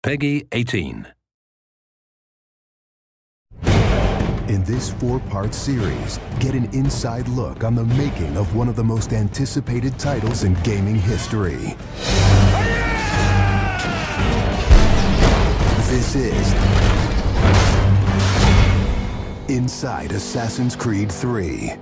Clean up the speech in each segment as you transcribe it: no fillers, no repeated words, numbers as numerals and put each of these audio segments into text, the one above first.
Peggy 18. In this 4-part series, get an inside look on the making of one of the most anticipated titles in gaming history. This is Inside Assassin's Creed 3.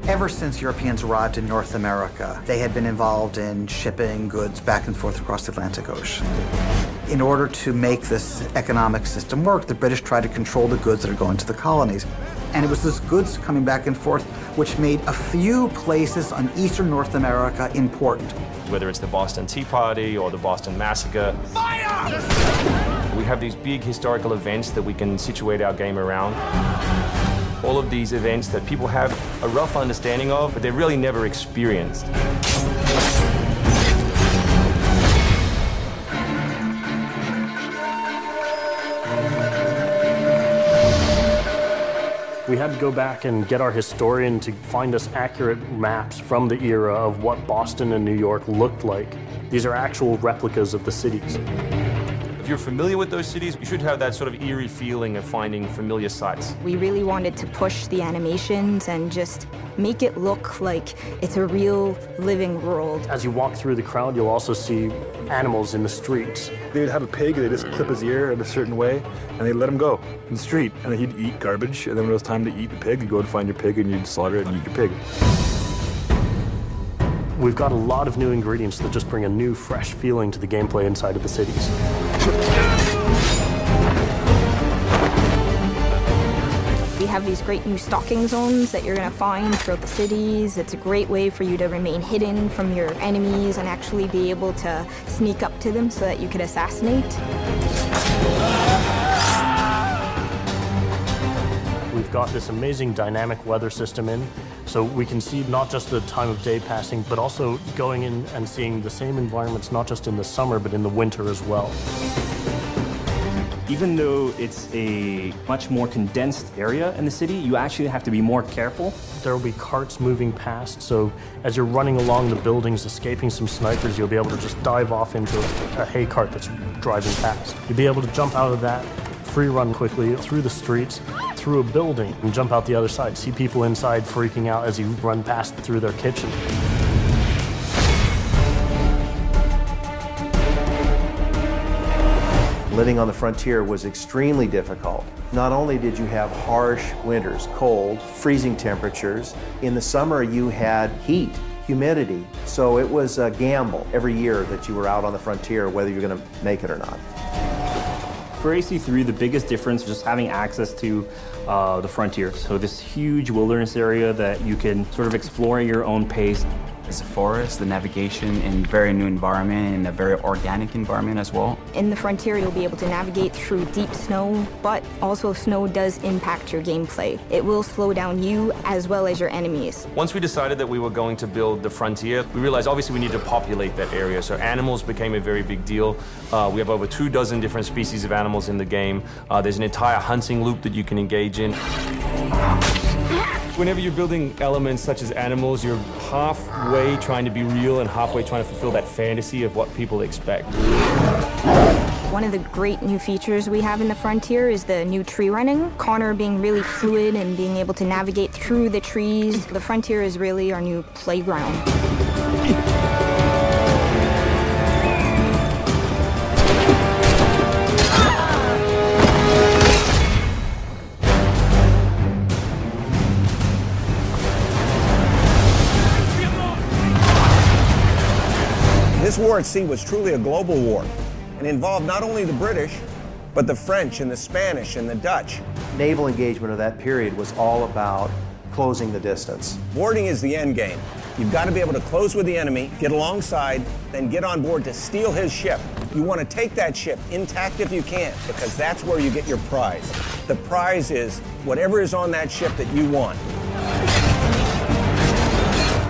Ever since Europeans arrived in North America, they had been involved in shipping goods back and forth across the Atlantic Ocean. In order to make this economic system work, the British tried to control the goods that are going to the colonies. And it was those goods coming back and forth which made a few places on eastern North America important. Whether it's the Boston Tea Party or the Boston Massacre. Fire! We have these big historical events that we can situate our game around. All of these events that people have a rough understanding of, but they've really never experienced. We had to go back and get our historian to find us accurate maps from the era of what Boston and New York looked like. These are actual replicas of the cities. If you're familiar with those cities, you should have that sort of eerie feeling of finding familiar sights. We really wanted to push the animations and just make it look like it's a real living world. As you walk through the crowd, you'll also see animals in the streets. They'd have a pig, they just clip his ear in a certain way, and they'd let him go in the street. And then he'd eat garbage, and then when it was time to eat the pig, you'd go and find your pig, and you'd slaughter it and eat your pig. We've got a lot of new ingredients that just bring a new, fresh feeling to the gameplay inside of the cities. We have these great new stalking zones that you're going to find throughout the cities. It's a great way for you to remain hidden from your enemies and actually be able to sneak up to them so that you could assassinate. We've got this amazing dynamic weather system in, so we can see not just the time of day passing, but also going in and seeing the same environments, not just in the summer, but in the winter as well. Even though it's a much more condensed area in the city, you actually have to be more careful. There will be carts moving past, so as you're running along the buildings, escaping some snipers, you'll be able to just dive off into a hay cart that's driving past. You'll be able to jump out of that, free run quickly through the streets, through a building, and jump out the other side. See people inside freaking out as you run past through their kitchen. Living on the frontier was extremely difficult. Not only did you have harsh winters, cold, freezing temperatures, in the summer you had heat, humidity, so it was a gamble every year that you were out on the frontier, whether you're going to make it or not. For AC3, the biggest difference is just having access to the frontier. So this huge wilderness area that you can sort of explore at your own pace. It's a forest, the navigation in a very new environment, and a very organic environment as well. In the frontier, you'll be able to navigate through deep snow, but also snow does impact your gameplay. It will slow down you as well as your enemies. Once we decided that we were going to build the frontier, we realized obviously we need to populate that area. So animals became a very big deal. We have over 24 different species of animals in the game. There's an entire hunting loop that you can engage in. Whenever you're building elements such as animals, you're halfway trying to be real and halfway trying to fulfill that fantasy of what people expect. One of the great new features we have in the frontier is the new tree running. Connor being really fluid and being able to navigate through the trees. The frontier is really our new playground. This war at sea was truly a global war and involved not only the British, but the French and the Spanish and the Dutch. Naval engagement of that period was all about closing the distance. Boarding is the end game. You've got to be able to close with the enemy, get alongside, then get on board to steal his ship. You want to take that ship intact if you can, because that's where you get your prize. The prize is whatever is on that ship that you want.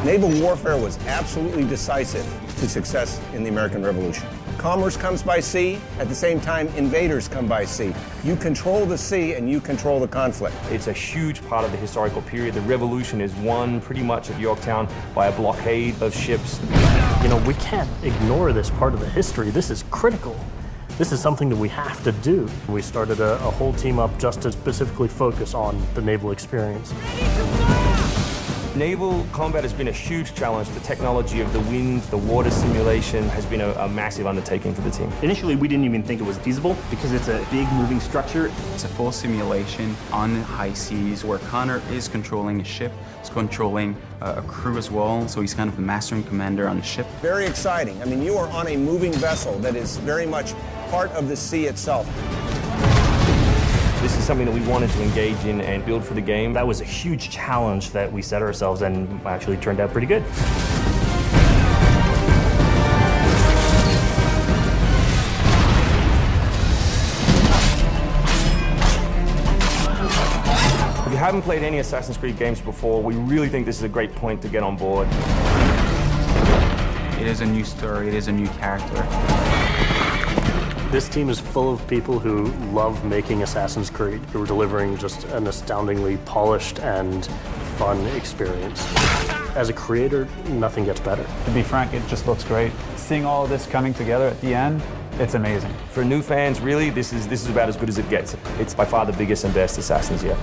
Naval warfare was absolutely decisive to success in the American Revolution. Commerce comes by sea, at the same time invaders come by sea. You control the sea and you control the conflict. It's a huge part of the historical period. The Revolution is won pretty much at Yorktown by a blockade of ships. You know, we can't ignore this part of the history. This is critical. This is something that we have to do. We started a whole team up just to specifically focus on the naval experience. Naval combat has been a huge challenge. The technology of the wind, the water simulation has been a massive undertaking for the team. Initially, we didn't even think it was feasible because it's a big moving structure. It's a full simulation on high seas where Connor is controlling a ship, he's controlling a crew as well, so he's kind of the master and commander on the ship. Very exciting. I mean, you are on a moving vessel that is very much part of the sea itself. This is something that we wanted to engage in and build for the game. That was a huge challenge that we set ourselves and actually turned out pretty good. If you haven't played any Assassin's Creed games before, we really think this is a great point to get on board. It is a new story, it is a new character. This team is full of people who love making Assassin's Creed, who are delivering just an astoundingly polished and fun experience. As a creator, nothing gets better. To be frank, it just looks great. Seeing all of this coming together at the end, it's amazing. For new fans, really, this is about as good as it gets. It's by far the biggest and best Assassins yet.